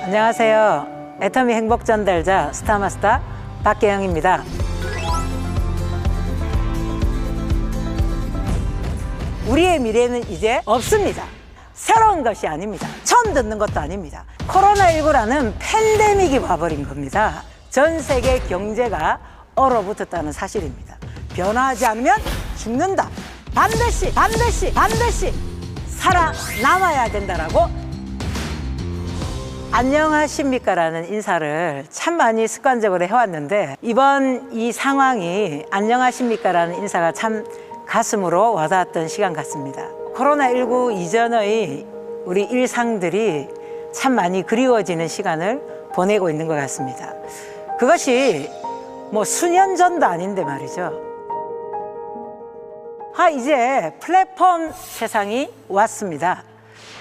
안녕하세요. 애터미 행복 전달자 스타마스터 박계영입니다. 우리의 미래는 이제 없습니다. 새로운 것이 아닙니다. 처음 듣는 것도 아닙니다. 코로나19라는 팬데믹이 와버린 겁니다. 전 세계 경제가 얼어붙었다는 사실입니다. 변화하지 않으면 죽는다. 반드시 살아남아야 된다라고 안녕하십니까 라는 인사를 참 많이 습관적으로 해왔는데, 이번 이 상황이 안녕하십니까 라는 인사가 참 가슴으로 와닿았던 시간 같습니다. 코로나19 이전의 우리 일상들이 참 많이 그리워지는 시간을 보내고 있는 것 같습니다. 그것이 뭐 수년 전도 아닌데 말이죠. 이제 플랫폼 세상이 왔습니다.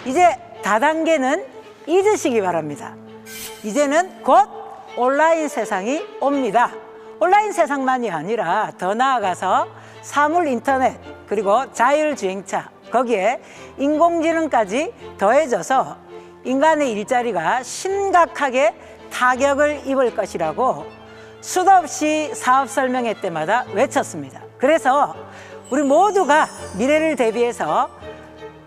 이제 다단계는 잊으시기 바랍니다. 이제는 곧 온라인 세상이 옵니다. 온라인 세상만이 아니라 더 나아가서 사물 인터넷, 그리고 자율주행차, 거기에 인공지능까지 더해져서 인간의 일자리가 심각하게 타격을 입을 것이라고 수도 없이 사업 설명회 때마다 외쳤습니다. 그래서 우리 모두가 미래를 대비해서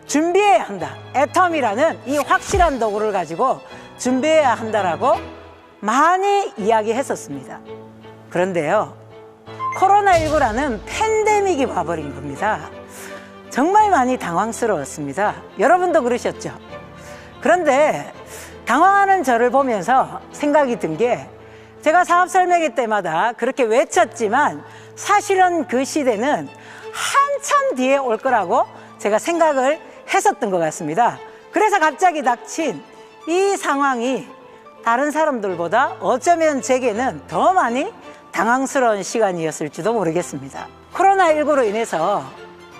준비해야 한다. 애텀이라는 이 확실한 도구를 가지고 준비해야 한다라고 많이 이야기했었습니다. 그런데요, 코로나19라는 팬데믹이 와버린 겁니다. 정말 많이 당황스러웠습니다. 여러분도 그러셨죠? 그런데 당황하는 저를 보면서 생각이 든 게, 제가 사업 설명회 때마다 그렇게 외쳤지만 사실은 그 시대는 한참 뒤에 올 거라고 제가 생각을 했었던 것 같습니다. 그래서 갑자기 닥친 이 상황이 다른 사람들보다 어쩌면 제게는 더 많이 당황스러운 시간이었을지도 모르겠습니다. 코로나19로 인해서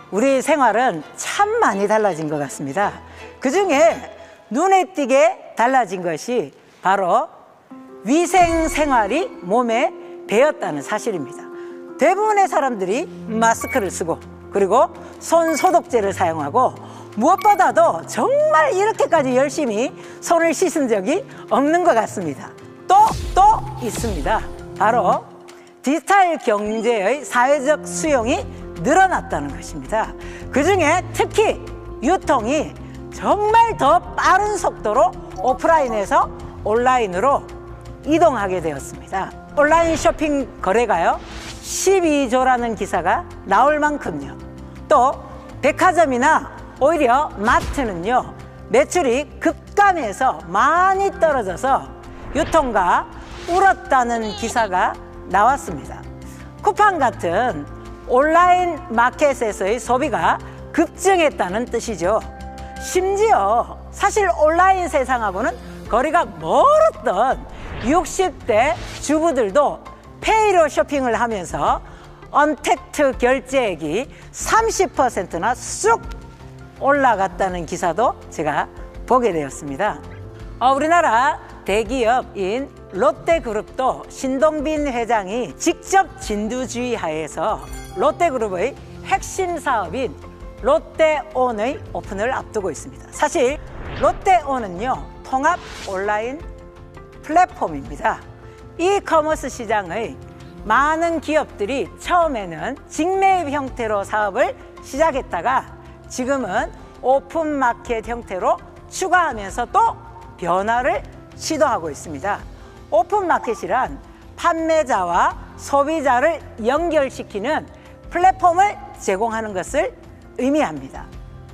우리 생활은 참 많이 달라진 것 같습니다. 그중에 눈에 띄게 달라진 것이 바로 위생생활이 몸에 배었다는 사실입니다. 대부분의 사람들이 마스크를 쓰고, 그리고 손 소독제를 사용하고, 무엇보다도 정말 이렇게까지 열심히 손을 씻은 적이 없는 것 같습니다. 또 있습니다. 바로 디지털 경제의 사회적 수용이 늘어났다는 것입니다. 그중에 특히 유통이 정말 더 빠른 속도로 오프라인에서 온라인으로 이동하게 되었습니다. 온라인 쇼핑 거래가요 12조라는 기사가 나올 만큼요. 또 백화점이나 오히려 마트는요, 매출이 급감해서 많이 떨어져서 유통가 울었다는 기사가 나왔습니다. 쿠팡 같은 온라인 마켓에서의 소비가 급증했다는 뜻이죠. 심지어 사실 온라인 세상하고는 거리가 멀었던 60대 주부들도 페이로 쇼핑을 하면서 언택트 결제액이 30%나 쑥 올라갔다는 기사도 제가 보게 되었습니다. 우리나라 대기업인 롯데그룹도 신동빈 회장이 직접 진두지휘하에서 롯데그룹의 핵심 사업인 롯데온의 오픈을 앞두고 있습니다. 사실 롯데온은요, 통합 온라인 플랫폼입니다. 이커머스 시장의 많은 기업들이 처음에는 직매입 형태로 사업을 시작했다가 지금은 오픈마켓 형태로 추가하면서 또 변화를 시도하고 있습니다. 오픈마켓이란 판매자와 소비자를 연결시키는 플랫폼을 제공하는 것을 의미합니다.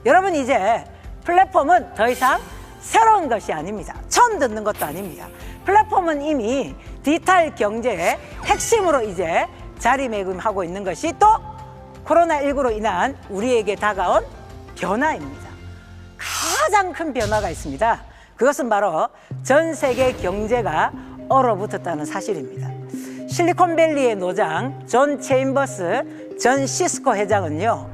여러분, 이제 플랫폼은 더 이상 새로운 것이 아닙니다. 처음 듣는 것도 아닙니다. 플랫폼은 이미 디지털 경제의 핵심으로 이제 자리매김하고 있는 것이 또 코로나19로 인한 우리에게 다가온 변화입니다. 가장 큰 변화가 있습니다. 그것은 바로 전 세계 경제가 얼어붙었다는 사실입니다. 실리콘밸리의 노장 존 체인버스 전 시스코 회장은요,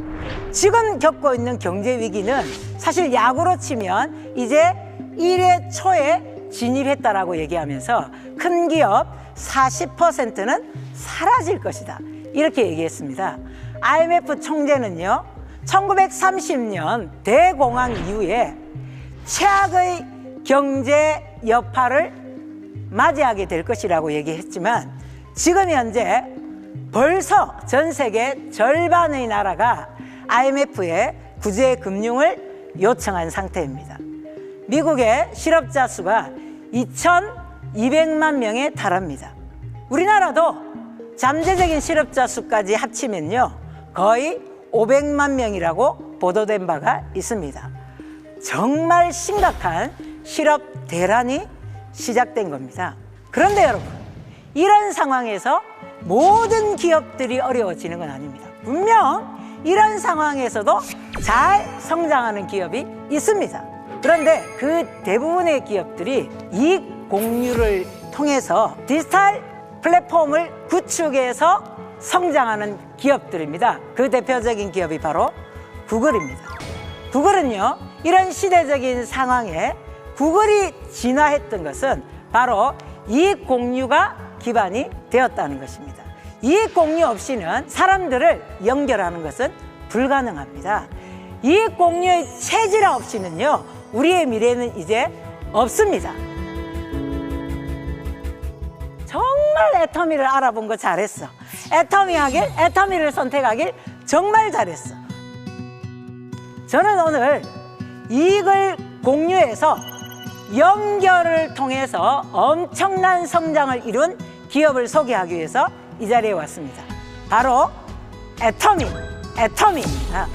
지금 겪고 있는 경제 위기는 사실 야구로 치면 이제 1회 초에 진입했다라고 얘기하면서 큰 기업 40%는 사라질 것이다, 이렇게 얘기했습니다. IMF 총재는요, 1930년 대공황 이후에 최악의 경제 여파를 맞이하게 될 것이라고 얘기했지만 지금 현재 벌써 전 세계 절반의 나라가 IMF에 구제 금융을 요청한 상태입니다. 미국의 실업자 수가 2,200만 명에 달합니다. 우리나라도 잠재적인 실업자 수까지 합치면요 거의 500만 명이라고 보도된 바가 있습니다. 정말 심각한 실업 대란이 시작된 겁니다. 그런데 여러분, 이런 상황에서 모든 기업들이 어려워지는 건 아닙니다. 분명 이런 상황에서도 잘 성장하는 기업이 있습니다. 그런데 그 대부분의 기업들이 이익 공유를 통해서 디지털 플랫폼을 구축해서 성장하는 기업들입니다. 그 대표적인 기업이 바로 구글입니다. 구글은요, 이런 시대적인 상황에 구글이 진화했던 것은 바로 이익 공유가 기반이 되었다는 것입니다. 이익 공유 없이는 사람들을 연결하는 것은 불가능합니다. 이익 공유의 체질 없이는요, 우리의 미래는 이제 없습니다. 정말 애터미를 알아본 거 잘했어. 애터미를 선택하길 정말 잘했어. 저는 오늘 이익을 공유해서 연결을 통해서 엄청난 성장을 이룬 기업을 소개하기 위해서 이 자리에 왔습니다. 바로 애터미입니다.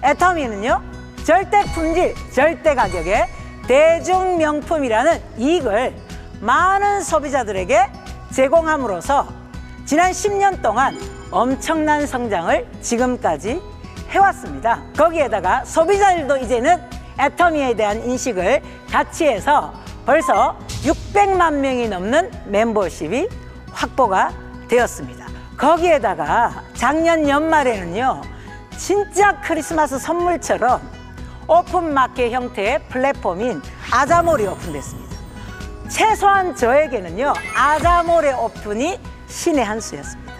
애터미는요, 절대 품질, 절대 가격의 대중명품이라는 이익을 많은 소비자들에게 제공함으로써 지난 10년 동안 엄청난 성장을 지금까지 해왔습니다. 거기에다가 소비자들도 이제는 애터미에 대한 인식을 같이 해서 벌써 600만 명이 넘는 멤버십이 확보가 되었습니다. 거기에다가 작년 연말에는요, 진짜 크리스마스 선물처럼 오픈마켓 형태의 플랫폼인 아자몰이 오픈됐습니다. 최소한 저에게는요, 아자몰의 오픈이 신의 한 수였습니다.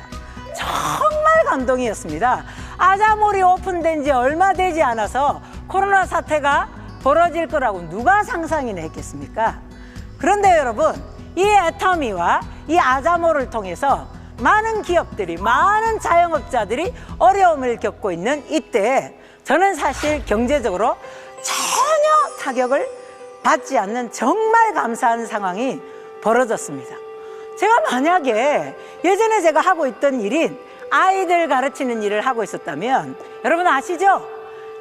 정말 감동이었습니다. 아자몰이 오픈된 지 얼마 되지 않아서 코로나 사태가 벌어질 거라고 누가 상상이나 했겠습니까? 그런데 여러분, 이 애터미와 이 아자몰을 통해서 많은 기업들이, 많은 자영업자들이 어려움을 겪고 있는 이때 저는 사실 경제적으로 전혀 타격을 받지 않는 정말 감사한 상황이 벌어졌습니다. 제가 만약에 예전에 제가 하고 있던 일인 아이들 가르치는 일을 하고 있었다면 여러분 아시죠?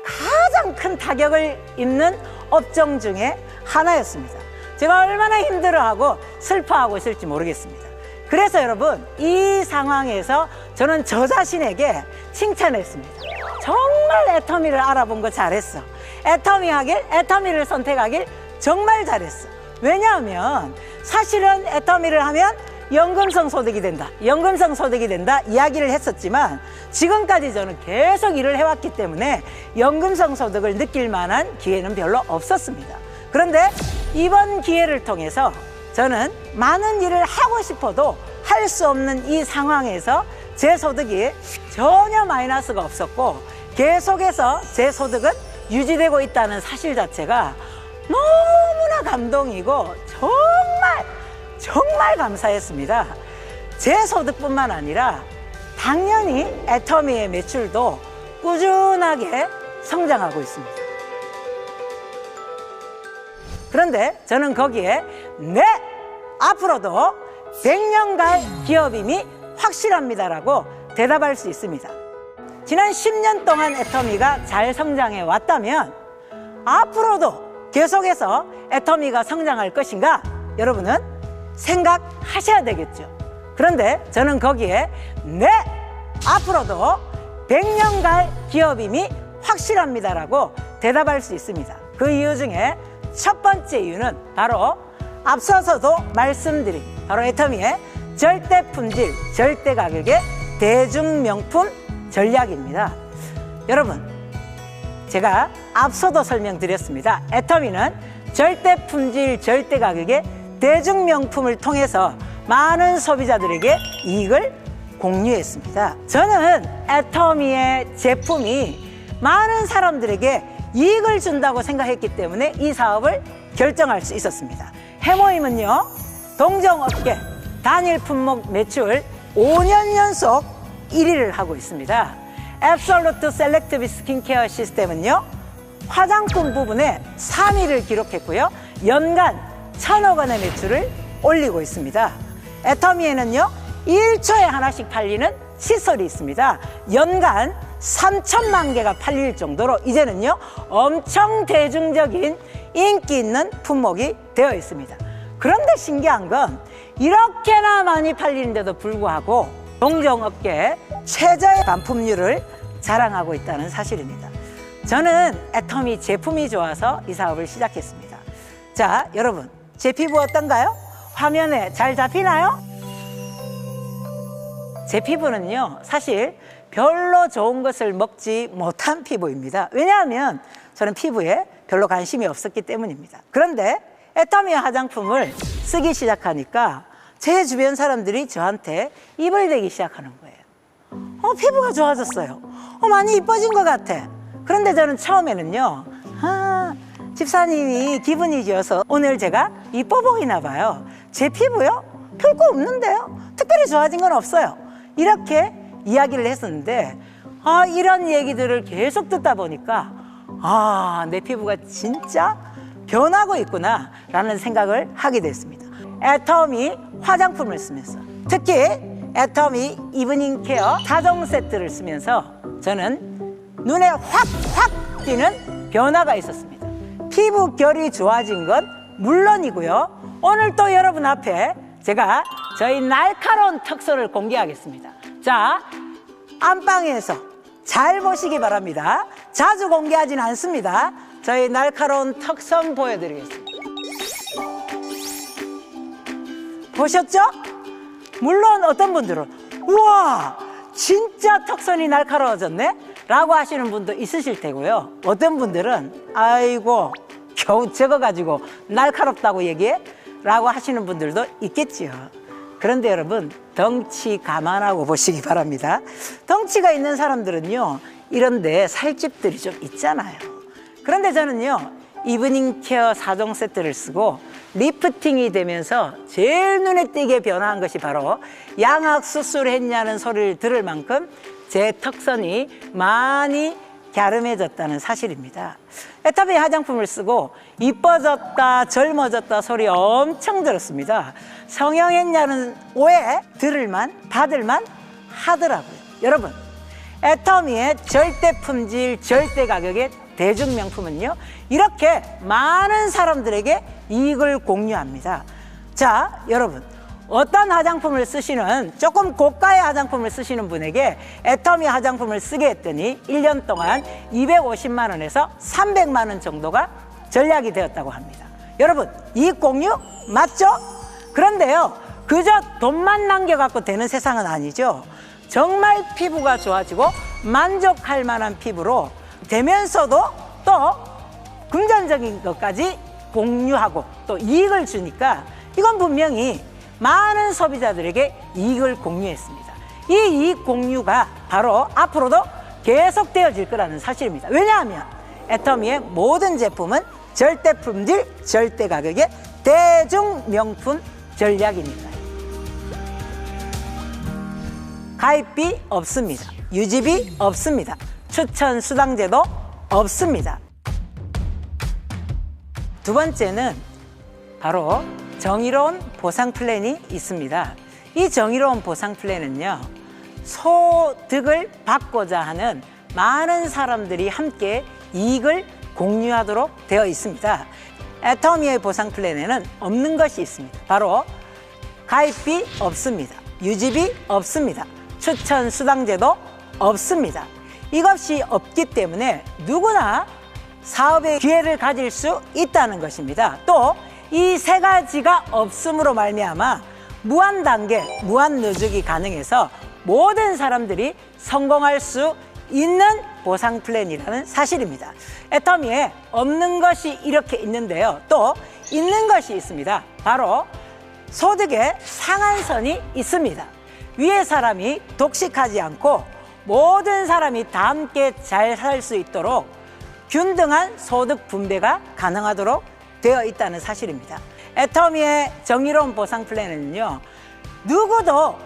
가장 큰 타격을 입는 업종 중에 하나였습니다. 제가 얼마나 힘들어하고 슬퍼하고 있을지 모르겠습니다. 그래서 여러분, 이 상황에서 저는 저 자신에게 칭찬했습니다. 정말 애터미를 알아본 거 잘했어. 애터미를 선택하길 정말 잘했어. 왜냐하면 사실은 애터미를 하면 연금성 소득이 된다, 연금성 소득이 된다 이야기를 했었지만 지금까지 저는 계속 일을 해왔기 때문에 연금성 소득을 느낄 만한 기회는 별로 없었습니다. 그런데 이번 기회를 통해서 저는 많은 일을 하고 싶어도 할 수 없는 이 상황에서 제 소득이 전혀 마이너스가 없었고 계속해서 제 소득은 유지되고 있다는 사실 자체가 너무나 감동이고 정말 감사했습니다. 제 소득뿐만 아니라 당연히 애터미의 매출도 꾸준하게 성장하고 있습니다. 그런데 저는 거기에 네! 앞으로도 100년갈 기업임이 확실합니다라고 대답할 수 있습니다. 지난 10년 동안 애터미가 잘 성장해 왔다면 앞으로도 계속해서 애터미가 성장할 것인가? 여러분은 생각하셔야 되겠죠. 그런데 저는 거기에 네! 앞으로도 100년갈 기업임이 확실합니다라고 대답할 수 있습니다. 그 이유 중에 첫 번째 이유는 바로 앞서서도 말씀드린 바로 애터미의 절대 품질, 절대 가격의 대중명품 전략입니다. 여러분, 제가 앞서도 설명드렸습니다. 애터미는 절대 품질, 절대 가격의 대중명품을 통해서 많은 소비자들에게 이익을 공유했습니다. 저는 애터미의 제품이 많은 사람들에게 이익을 준다고 생각했기 때문에 이 사업을 결정할 수 있었습니다. 해모임은요, 동종업계 단일 품목 매출 5년 연속 1위를 하고 있습니다. 앱솔루트 셀렉티브 스킨케어 시스템은요, 화장품 부분에 3위를 기록했고요. 연간 1,000억 원의 매출을 올리고 있습니다. 애터미에는요, 1초에 하나씩 팔리는 칫솔이 있습니다. 연간 3천만 개가 팔릴 정도로 이제는요, 엄청 대중적인 인기 있는 품목이 되어 있습니다. 그런데 신기한 건 이렇게나 많이 팔리는데도 불구하고 동종업계 최저의 반품률을 자랑하고 있다는 사실입니다. 저는 애터미 제품이 좋아서 이 사업을 시작했습니다. 자, 여러분, 제 피부 어떤가요? 화면에 잘 잡히나요? 제 피부는요, 사실 별로 좋은 것을 먹지 못한 피부입니다. 왜냐하면 저는 피부에 별로 관심이 없었기 때문입니다. 그런데 애터미 화장품을 쓰기 시작하니까 제 주변 사람들이 저한테 입을 대기 시작하는 거예요. 피부가 좋아졌어요. 많이 이뻐진 것 같아. 그런데 저는 처음에는요, 집사님이 기분이 좋아서 오늘 제가 이뻐 보이나 봐요. 제 피부요? 별거 없는데요? 특별히 좋아진 건 없어요. 이렇게 이야기를 했었는데, 이런 얘기들을 계속 듣다 보니까 내 피부가 진짜 변하고 있구나 라는 생각을 하게 됐습니다. 애터미 화장품을 쓰면서, 특히 애터미 이브닝 케어 4종 세트를 쓰면서 저는 눈에 확 띄는 변화가 있었습니다. 피부 결이 좋아진 건 물론이고요, 오늘 또 여러분 앞에 제가 저희 날카로운 턱선을 공개하겠습니다. 자, 안방에서 잘 보시기 바랍니다. 자주 공개하진 않습니다. 저희 날카로운 턱선 보여드리겠습니다. 보셨죠? 물론 어떤 분들은 우와, 진짜 턱선이 날카로워졌네? 라고 하시는 분도 있으실 테고요. 어떤 분들은 아이고, 겨우 저거 가지고 날카롭다고 얘기해? 라고 하시는 분들도 있겠지요. 그런데 여러분, 덩치 감안하고 보시기 바랍니다. 덩치가 있는 사람들은요, 이런데 살집들이 좀 있잖아요. 그런데 저는요, 이브닝 케어 4종 세트를 쓰고 리프팅이 되면서 제일 눈에 띄게 변화한 것이 바로 양악 수술했냐는 소리를 들을 만큼 제 턱선이 많이 갸름해졌다는 사실입니다. 애터미 화장품을 쓰고 이뻐졌다, 젊어졌다 소리 엄청 들었습니다. 성형했냐는 오해 받을만 하더라고요. 여러분, 애터미의 절대 품질, 절대 가격의 대중 명품은요, 이렇게 많은 사람들에게 이익을 공유합니다. 자, 여러분, 어떤 화장품을 쓰시는, 조금 고가의 화장품을 쓰시는 분에게 애터미 화장품을 쓰게 했더니 1년 동안 250만 원에서 300만 원 정도가 절약이 되었다고 합니다. 여러분, 이익 공유 맞죠? 그런데요, 그저 돈만 남겨갖고 되는 세상은 아니죠. 정말 피부가 좋아지고 만족할 만한 피부로 되면서도 또 금전적인 것까지 공유하고 또 이익을 주니까 이건 분명히 많은 소비자들에게 이익을 공유했습니다. 이 이익 공유가 바로 앞으로도 계속되어질 거라는 사실입니다. 왜냐하면 애터미의 모든 제품은 절대 품질, 절대 가격의 대중 명품 전략이니까요. 가입비 없습니다. 유지비 없습니다. 추천 수당제도 없습니다. 두 번째는 바로 정의로운 보상 플랜이 있습니다. 이 정의로운 보상 플랜은요, 소득을 받고자 하는 많은 사람들이 함께 이익을 공유하도록 되어 있습니다. 애터미의 보상 플랜에는 없는 것이 있습니다. 바로 가입비 없습니다. 유지비 없습니다. 추천 수당제도 없습니다. 이것이 없기 때문에 누구나 사업의 기회를 가질 수 있다는 것입니다. 또 이 세 가지가 없음으로 말미암아 무한 단계, 무한 누적이 가능해서 모든 사람들이 성공할 수 있는 보상 플랜이라는 사실입니다. 애터미에 없는 것이 이렇게 있는데요, 또 있는 것이 있습니다. 바로 소득의 상한선이 있습니다. 위에 사람이 독식하지 않고 모든 사람이 다 함께 잘 살 수 있도록 균등한 소득 분배가 가능하도록 되어 있다는 사실입니다. 애터미의 정의로운 보상 플랜은요, 누구도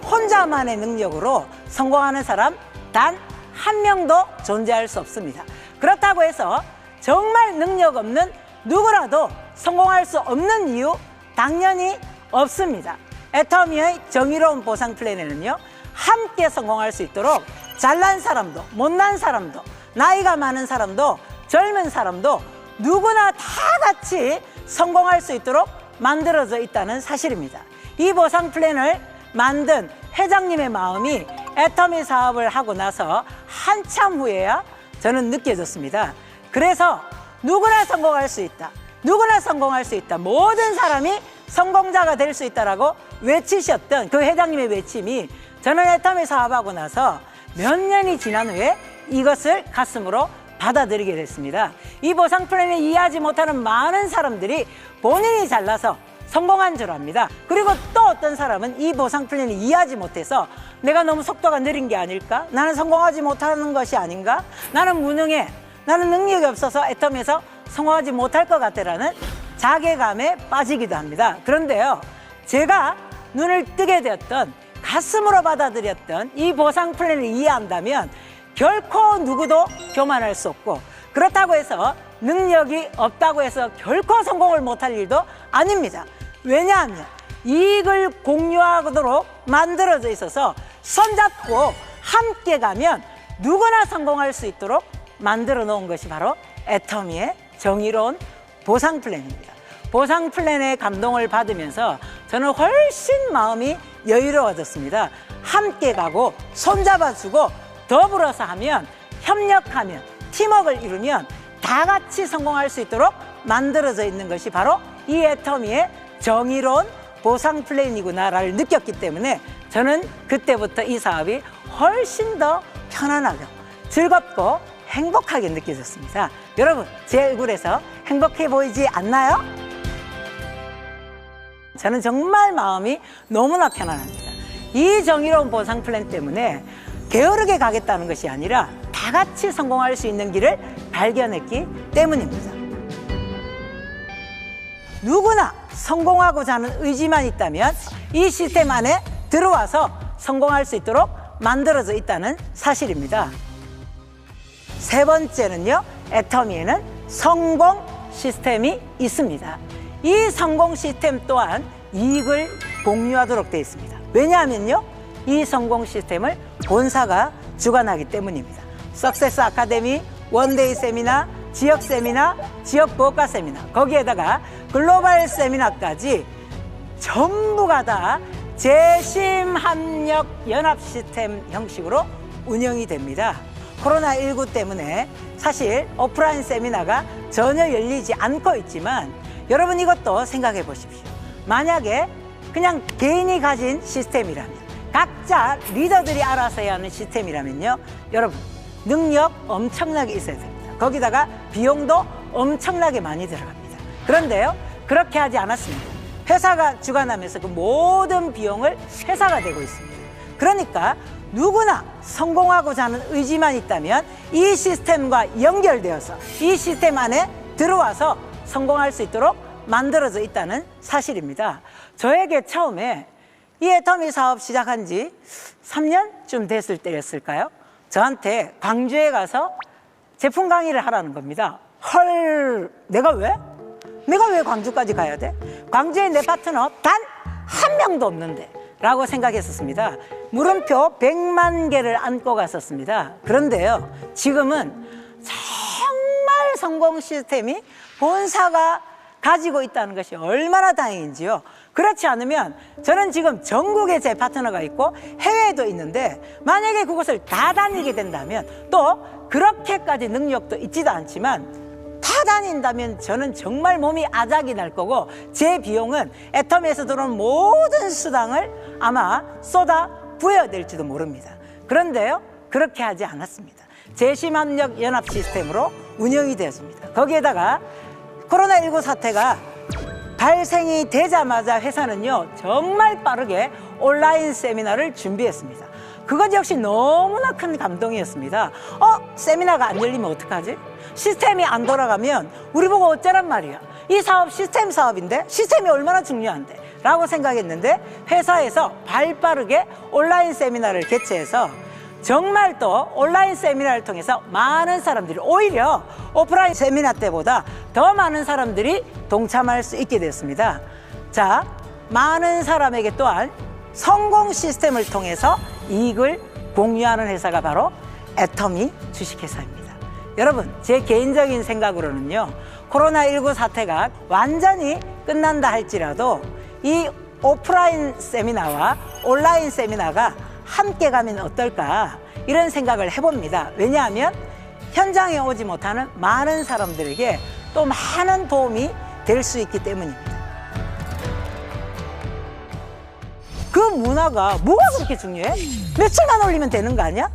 혼자만의 능력으로 성공하는 사람 단 한 명도 존재할 수 없습니다. 그렇다고 해서 정말 능력 없는 누구라도 성공할 수 없는 이유 당연히 없습니다. 애터미의 정의로운 보상 플랜에는요, 함께 성공할 수 있도록 잘난 사람도 못난 사람도 나이가 많은 사람도 젊은 사람도 누구나 다 같이 성공할 수 있도록 만들어져 있다는 사실입니다. 이 보상 플랜을 만든 회장님의 마음이 애터미 사업을 하고 나서 한참 후에야 저는 느껴졌습니다. 그래서 누구나 성공할 수 있다, 누구나 성공할 수 있다, 모든 사람이 성공자가 될 수 있다라고 외치셨던 그 회장님의 외침이 저는 애터미 사업하고 나서 몇 년이 지난 후에 이것을 가슴으로 받아들이게 됐습니다. 이 보상 플랜을 이해하지 못하는 많은 사람들이 본인이 잘나서 성공한 줄 압니다. 그리고 또 어떤 사람은 이 보상 플랜을 이해하지 못해서 내가 너무 속도가 느린 게 아닐까? 나는 성공하지 못하는 것이 아닌가? 나는 무능해, 나는 능력이 없어서 애터미에서 성공하지 못할 것 같다라는 자괴감에 빠지기도 합니다. 그런데요, 제가 눈을 뜨게 되었던, 가슴으로 받아들였던 이 보상 플랜을 이해한다면 결코 누구도 교만할 수 없고, 그렇다고 해서 능력이 없다고 해서 결코 성공을 못할 일도 아닙니다. 왜냐하면 이익을 공유하도록 만들어져 있어서 손잡고 함께 가면 누구나 성공할 수 있도록 만들어 놓은 것이 바로 애터미의 정의로운 보상 플랜입니다. 보상 플랜의 감동을 받으면서 저는 훨씬 마음이 여유로워졌습니다. 함께 가고 손잡아주고 더불어서 하면, 협력하면, 팀워크를 이루면 다 같이 성공할 수 있도록 만들어져 있는 것이 바로 이 애터미의 정의로운 보상 플랜이구나를 느꼈기 때문에 저는 그때부터 이 사업이 훨씬 더 편안하고 즐겁고 행복하게 느껴졌습니다. 여러분, 제 얼굴에서 행복해 보이지 않나요? 저는 정말 마음이 너무나 편안합니다. 이 정의로운 보상 플랜 때문에 게으르게 가겠다는 것이 아니라 다 같이 성공할 수 있는 길을 발견했기 때문입니다. 누구나 성공하고자 하는 의지만 있다면 이 시스템 안에 들어와서 성공할 수 있도록 만들어져 있다는 사실입니다. 세 번째는요, 애터미에는 성공 시스템이 있습니다. 이 성공 시스템 또한 이익을 공유하도록 되어 있습니다. 왜냐하면요, 이 성공 시스템을 본사가 주관하기 때문입니다. 석세스 아카데미, 원데이 세미나, 지역 세미나, 지역 보호과 세미나, 거기에다가 글로벌 세미나까지 전부가 다 재심합력 연합 시스템 형식으로 운영이 됩니다. 코로나19 때문에 사실 오프라인 세미나가 전혀 열리지 않고 있지만 여러분, 이것도 생각해 보십시오. 만약에 그냥 개인이 가진 시스템이라면, 각자 리더들이 알아서 해야 하는 시스템이라면요, 여러분, 능력 엄청나게 있어야 됩니다. 거기다가 비용도 엄청나게 많이 들어갑니다. 그런데요, 그렇게 하지 않았습니다. 회사가 주관하면서 그 모든 비용을 회사가 대고 있습니다. 그러니까 누구나 성공하고자 하는 의지만 있다면 이 시스템과 연결되어서 이 시스템 안에 들어와서 성공할 수 있도록 만들어져 있다는 사실입니다. 저에게 처음에 이 애터미 사업 시작한 지 3년쯤 됐을 때였을까요? 저한테 광주에 가서 제품 강의를 하라는 겁니다. 헐, 내가 왜 광주까지 가야 돼? 광주에 내 파트너 단 한 명도 없는데 라고 생각했었습니다. 물음표 100만 개를 안고 갔었습니다. 그런데요, 지금은 정말 성공 시스템이 본사가 가지고 있다는 것이 얼마나 다행인지요. 그렇지 않으면 저는 지금 전국에 제 파트너가 있고 해외에도 있는데, 만약에 그곳을 다 다니게 된다면, 또 그렇게까지 능력도 있지도 않지만 다 다닌다면 저는 정말 몸이 아작이 날 거고, 제 비용은 애터미에서 들어오는 모든 수당을 아마 쏟아 부어야 될지도 모릅니다. 그런데요, 그렇게 하지 않았습니다. 재심합력 연합 시스템으로 운영이 되었습니다. 거기에다가 코로나19 사태가 발생이 되자마자 회사는요, 정말 빠르게 온라인 세미나를 준비했습니다. 그것 역시 너무나 큰 감동이었습니다. 세미나가 안 열리면 어떡하지? 시스템이 안 돌아가면 우리 보고 어쩌란 말이야. 이 사업 시스템 사업인데 시스템이 얼마나 중요한데 라고 생각했는데 회사에서 발빠르게 온라인 세미나를 개최해서 정말 또 온라인 세미나를 통해서 많은 사람들이 오히려 오프라인 세미나 때보다 더 많은 사람들이 동참할 수 있게 되었습니다. 자, 많은 사람에게 또한 성공 시스템을 통해서 이익을 공유하는 회사가 바로 애터미 주식회사입니다. 여러분, 제 개인적인 생각으로는요, 코로나19 사태가 완전히 끝난다 할지라도 이 오프라인 세미나와 온라인 세미나가 함께 가면 어떨까 이런 생각을 해봅니다. 왜냐하면 현장에 오지 못하는 많은 사람들에게 또 많은 도움이 될 수 있기 때문입니다. 그 문화가 뭐가 그렇게 중요해? 며칠만 올리면 되는 거 아니야?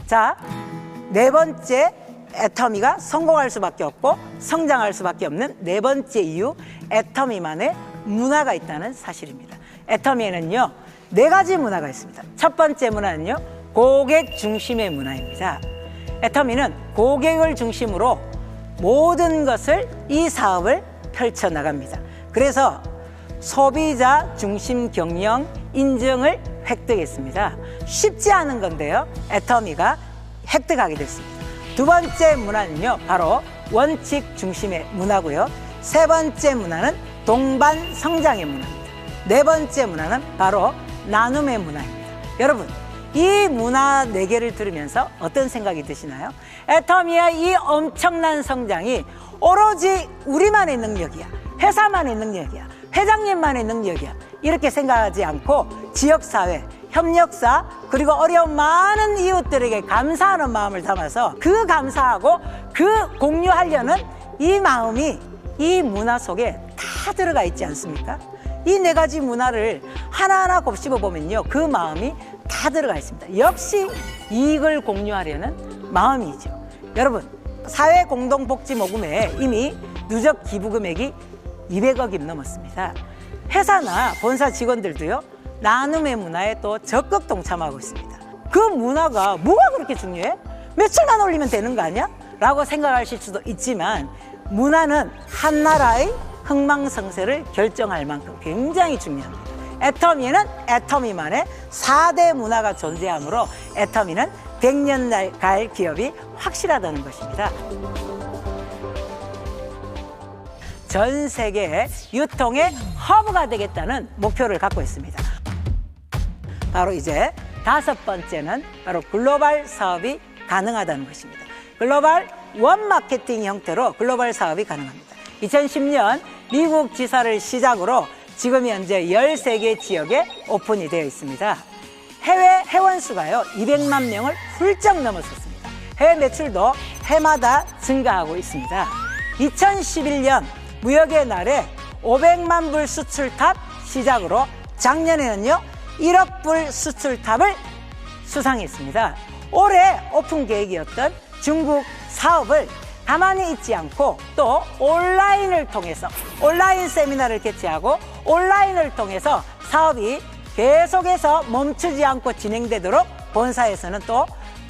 자, 네 번째 애터미가 성공할 수밖에 없고 성장할 수밖에 없는 네 번째 이유, 애터미만의 문화가 있다는 사실입니다. 애터미에는요, 네 가지 문화가 있습니다. 첫 번째 문화는요, 고객 중심의 문화입니다. 애터미는 고객을 중심으로 모든 것을, 이 사업을 펼쳐나갑니다. 그래서 소비자 중심 경영 인증을 획득했습니다. 쉽지 않은 건데요, 애터미가 획득하게 됐습니다. 두 번째 문화는요, 바로 원칙 중심의 문화고요. 세 번째 문화는 동반 성장의 문화입니다. 네 번째 문화는 바로 나눔의 문화입니다. 여러분, 이 문화 네 개를 들으면서 어떤 생각이 드시나요? 애터미의 이 엄청난 성장이 오로지 우리만의 능력이야, 회사만의 능력이야, 회장님만의 능력이야, 이렇게 생각하지 않고 지역사회, 협력사, 그리고 어려운 많은 이웃들에게 감사하는 마음을 담아서 그 감사하고 그 공유하려는 이 마음이 이 문화 속에 다 들어가 있지 않습니까? 이 네 가지 문화를 하나하나 곱씹어 보면요, 그 마음이 다 들어가 있습니다. 역시 이익을 공유하려는 마음이죠. 여러분, 사회공동복지모금에 이미 누적 기부 금액이 200억이 넘었습니다. 회사나 본사 직원들도요, 나눔의 문화에 또 적극 동참하고 있습니다. 그 문화가 뭐가 그렇게 중요해? 며칠만 올리면 되는 거 아니야? 라고 생각하실 수도 있지만, 문화는 한 나라의 흥망성쇠를 결정할 만큼 굉장히 중요합니다. 애터미에는 애터미만의 4대 문화가 존재하므로 애터미는 100년 갈 기업이 확실하다는 것입니다. 전 세계 유통의 허브가 되겠다는 목표를 갖고 있습니다. 바로 이제 다섯 번째는 바로 글로벌 사업이 가능하다는 것입니다. 글로벌 원 마케팅 형태로 글로벌 사업이 가능합니다. 2010년 미국 지사를 시작으로 지금 현재 13개 지역에 오픈이 되어 있습니다. 해외 회원 수가요, 200만 명을 훌쩍 넘어섰습니다. 해외 매출도 해마다 증가하고 있습니다. 2011년 무역의 날에 500만 불 수출탑 시작으로 작년에는요, 1억 불 수출탑을 수상했습니다. 올해 오픈 계획이었던 중국 사업을 가만히 있지 않고 또 온라인을 통해서 온라인 세미나를 개최하고 온라인을 통해서 사업이 계속해서 멈추지 않고 진행되도록 본사에서는 또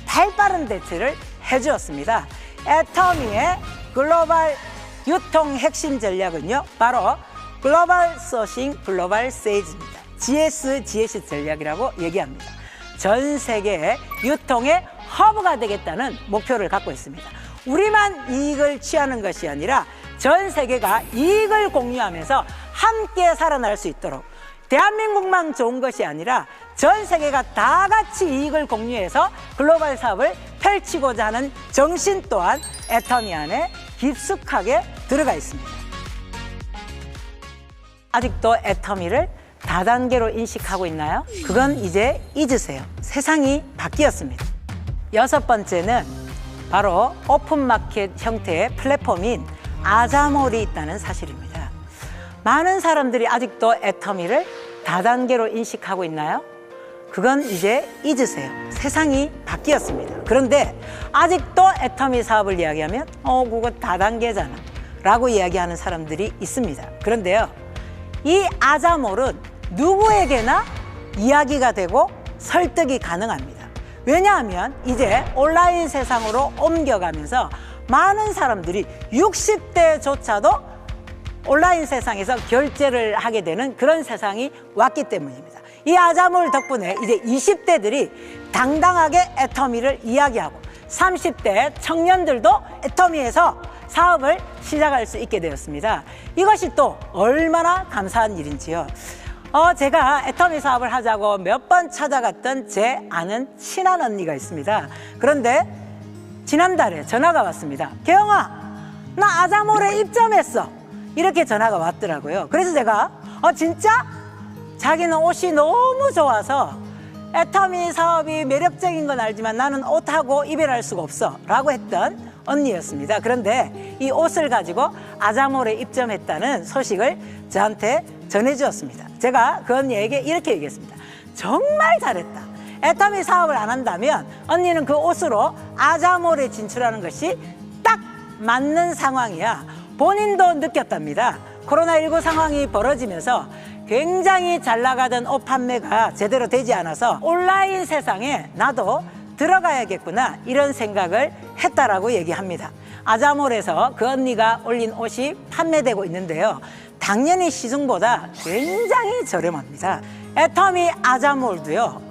발빠른 대처를 해주었습니다. 애터미의 글로벌 유통 핵심 전략은요, 바로 글로벌 소싱, 글로벌 세일즈입니다. GS 전략이라고 얘기합니다. 전 세계의 유통의 허브가 되겠다는 목표를 갖고 있습니다. 우리만 이익을 취하는 것이 아니라 전 세계가 이익을 공유하면서 함께 살아날 수 있도록, 대한민국만 좋은 것이 아니라 전 세계가 다 같이 이익을 공유해서 글로벌 사업을 펼치고자 하는 정신 또한 애터미 안에 깊숙하게 들어가 있습니다. 아직도 애터미를 다단계로 인식하고 있나요? 그건 이제 잊으세요. 세상이 바뀌었습니다. 여섯 번째는 바로 오픈마켓 형태의 플랫폼인 아자몰이 있다는 사실입니다. 많은 사람들이 아직도 애터미를 다단계로 인식하고 있나요? 그건 이제 잊으세요. 세상이 바뀌었습니다. 그런데 아직도 애터미 사업을 이야기하면 그거 다단계잖아 라고 이야기하는 사람들이 있습니다. 그런데요, 이 아자몰은 누구에게나 이야기가 되고 설득이 가능합니다. 왜냐하면 이제 온라인 세상으로 옮겨가면서 많은 사람들이 60대조차도 온라인 세상에서 결제를 하게 되는 그런 세상이 왔기 때문입니다. 이 아자몰 덕분에 이제 20대들이 당당하게 애터미를 이야기하고 30대 청년들도 애터미에서 사업을 시작할 수 있게 되었습니다. 이것이 또 얼마나 감사한 일인지요. 제가 애터미 사업을 하자고 몇 번 찾아갔던 제 아는 친한 언니가 있습니다. 그런데 지난달에 전화가 왔습니다. 개영아, 나 아자몰에 입점했어. 이렇게 전화가 왔더라고요. 그래서 제가 진짜? 자기는 옷이 너무 좋아서 애터미 사업이 매력적인 건 알지만 나는 옷하고 이별할 수가 없어 라고 했던 언니였습니다. 그런데 이 옷을 가지고 아자몰에 입점했다는 소식을 저한테 전해주었습니다. 제가 그 언니에게 이렇게 얘기했습니다. 정말 잘했다. 애터미 사업을 안 한다면 언니는 그 옷으로 아자몰에 진출하는 것이 딱 맞는 상황이야. 본인도 느꼈답니다. 코로나19 상황이 벌어지면서 굉장히 잘 나가던 옷 판매가 제대로 되지 않아서 온라인 세상에 나도 들어가야겠구나 이런 생각을 했다라고 얘기합니다. 아자몰에서 그 언니가 올린 옷이 판매되고 있는데요. 당연히 시중보다 굉장히 저렴합니다. 애터미 아자몰도요.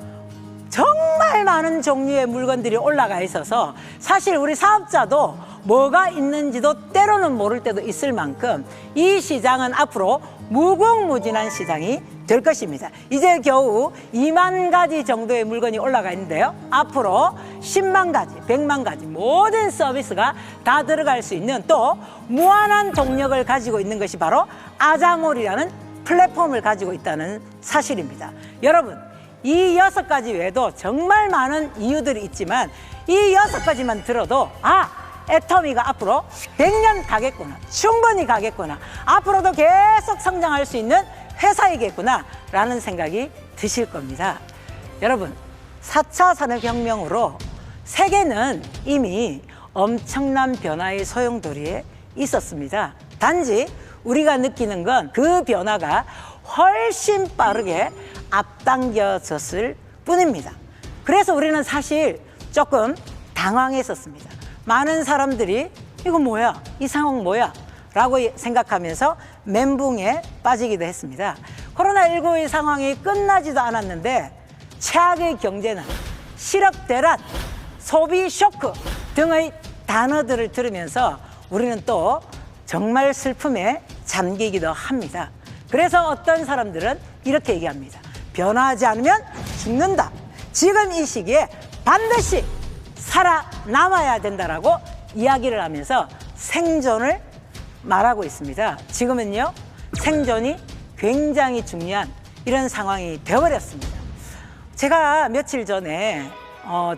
정말 많은 종류의 물건들이 올라가 있어서 사실 우리 사업자도 뭐가 있는지도 때로는 모를 때도 있을 만큼 이 시장은 앞으로 무궁무진한 시장이 될 것입니다. 이제 겨우 2만 가지 정도의 물건이 올라가 있는데요. 앞으로 10만 가지, 100만 가지 모든 서비스가 다 들어갈 수 있는 또 무한한 동력을 가지고 있는 것이 바로 아자몰이라는 플랫폼을 가지고 있다는 사실입니다. 여러분, 이 6가지 외에도 정말 많은 이유들이 있지만 이 6가지만 들어도 애터미가 앞으로 100년 가겠구나, 충분히 가겠구나, 앞으로도 계속 성장할 수 있는 회사이겠구나 라는 생각이 드실 겁니다. 여러분, 4차 산업혁명으로 세계는 이미 엄청난 변화의 소용돌이에 있었습니다. 단지 우리가 느끼는 건 그 변화가 훨씬 빠르게 앞당겨졌을 뿐입니다. 그래서 우리는 사실 조금 당황했었습니다. 많은 사람들이 이거 뭐야? 이 상황 뭐야? 라고 생각하면서 멘붕에 빠지기도 했습니다. 코로나19의 상황이 끝나지도 않았는데 최악의 경제난, 실업 대란, 소비 쇼크 등의 단어들을 들으면서 우리는 또 정말 슬픔에 잠기기도 합니다. 그래서 어떤 사람들은 이렇게 얘기합니다. 변화하지 않으면 죽는다. 지금 이 시기에 반드시 살아남아야 된다라고 이야기를 하면서 생존을 말하고 있습니다. 지금은요, 생존이 굉장히 중요한 이런 상황이 되어버렸습니다. 제가 며칠 전에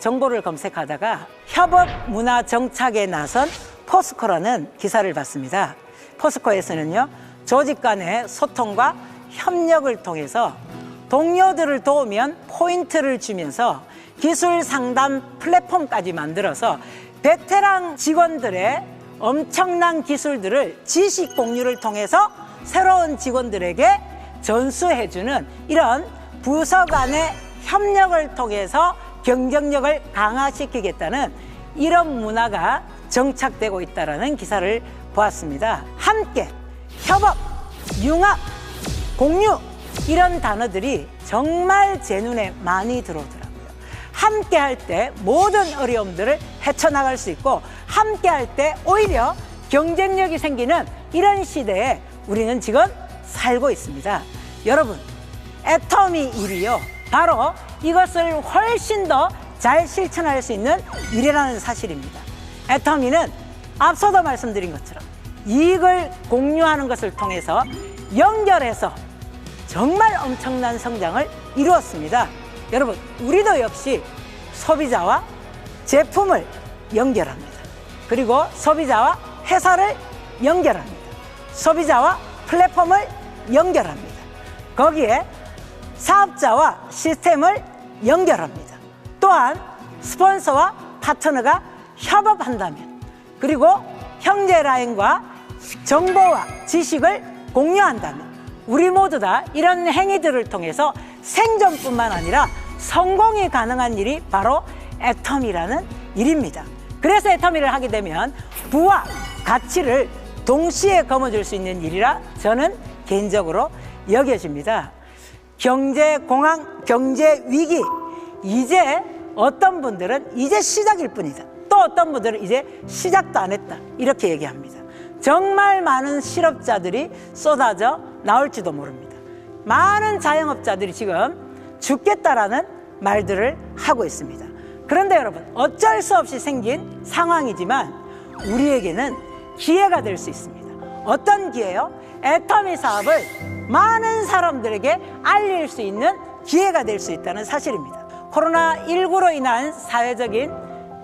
정보를 검색하다가 협업문화정착에 나선 포스코라는 기사를 봤습니다. 포스코에서는요, 조직 간의 소통과 협력을 통해서 동료들을 도우면 포인트를 주면서 기술 상담 플랫폼까지 만들어서 베테랑 직원들의 엄청난 기술들을 지식 공유를 통해서 새로운 직원들에게 전수해주는 이런 부서 간의 협력을 통해서 경쟁력을 강화시키겠다는 이런 문화가 정착되고 있다는 기사를 보았습니다. 함께, 협업, 융합, 공유 이런 단어들이 정말 제 눈에 많이 들어오더라고요. 함께 할 때 모든 어려움들을 헤쳐나갈 수 있고 함께 할 때 오히려 경쟁력이 생기는 이런 시대에 우리는 지금 살고 있습니다. 여러분, 애터미 일이요, 바로 이것을 훨씬 더 잘 실천할 수 있는 일이라는 사실입니다. 애터미는 앞서도 말씀드린 것처럼 이익을 공유하는 것을 통해서 연결해서 정말 엄청난 성장을 이루었습니다. 여러분, 우리도 역시 소비자와 제품을 연결합니다. 그리고 소비자와 회사를 연결합니다. 소비자와 플랫폼을 연결합니다. 거기에 사업자와 시스템을 연결합니다. 또한 스폰서와 파트너가 협업한다면, 그리고 형제 라인과 정보와 지식을 공유한다면 우리 모두 다 이런 행위들을 통해서 생존뿐만 아니라 성공이 가능한 일이 바로 애터미라는 일입니다. 그래서 애터미를 하게 되면 부와 가치를 동시에 거머쥘 수 있는 일이라 저는 개인적으로 여겨집니다. 경제공황, 경제위기, 이제 어떤 분들은 이제 시작일 뿐이다. 또 어떤 분들은 이제 시작도 안 했다. 이렇게 얘기합니다. 정말 많은 실업자들이 쏟아져 나올지도 모릅니다. 많은 자영업자들이 지금 죽겠다라는 말들을 하고 있습니다. 그런데 여러분, 어쩔 수 없이 생긴 상황이지만 우리에게는 기회가 될 수 있습니다. 어떤 기회요? 애터미 사업을 많은 사람들에게 알릴 수 있는 기회가 될 수 있다는 사실입니다. 코로나19로 인한 사회적인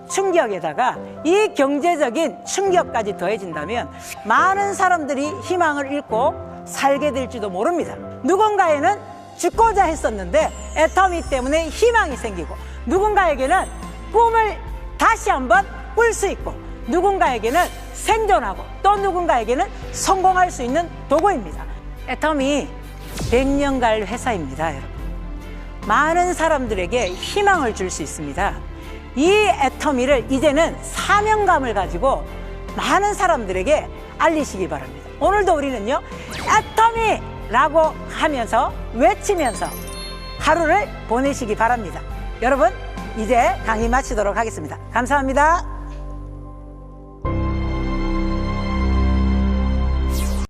충격에다가 이 경제적인 충격까지 더해진다면 많은 사람들이 희망을 잃고 살게 될지도 모릅니다. 누군가에는 죽고자 했었는데 애터미 때문에 희망이 생기고, 누군가에게는 꿈을 다시 한번 꿀 수 있고, 누군가에게는 생존하고, 또 누군가에게는 성공할 수 있는 도구입니다. 애터미 100년 갈 회사입니다, 여러분. 많은 사람들에게 희망을 줄 수 있습니다. 이 애터미를 이제는 사명감을 가지고 많은 사람들에게 알리시기 바랍니다. 오늘도 우리는요, 애터미라고 하면서 외치면서 하루를 보내시기 바랍니다. 여러분, 이제 강의 마치도록 하겠습니다. 감사합니다.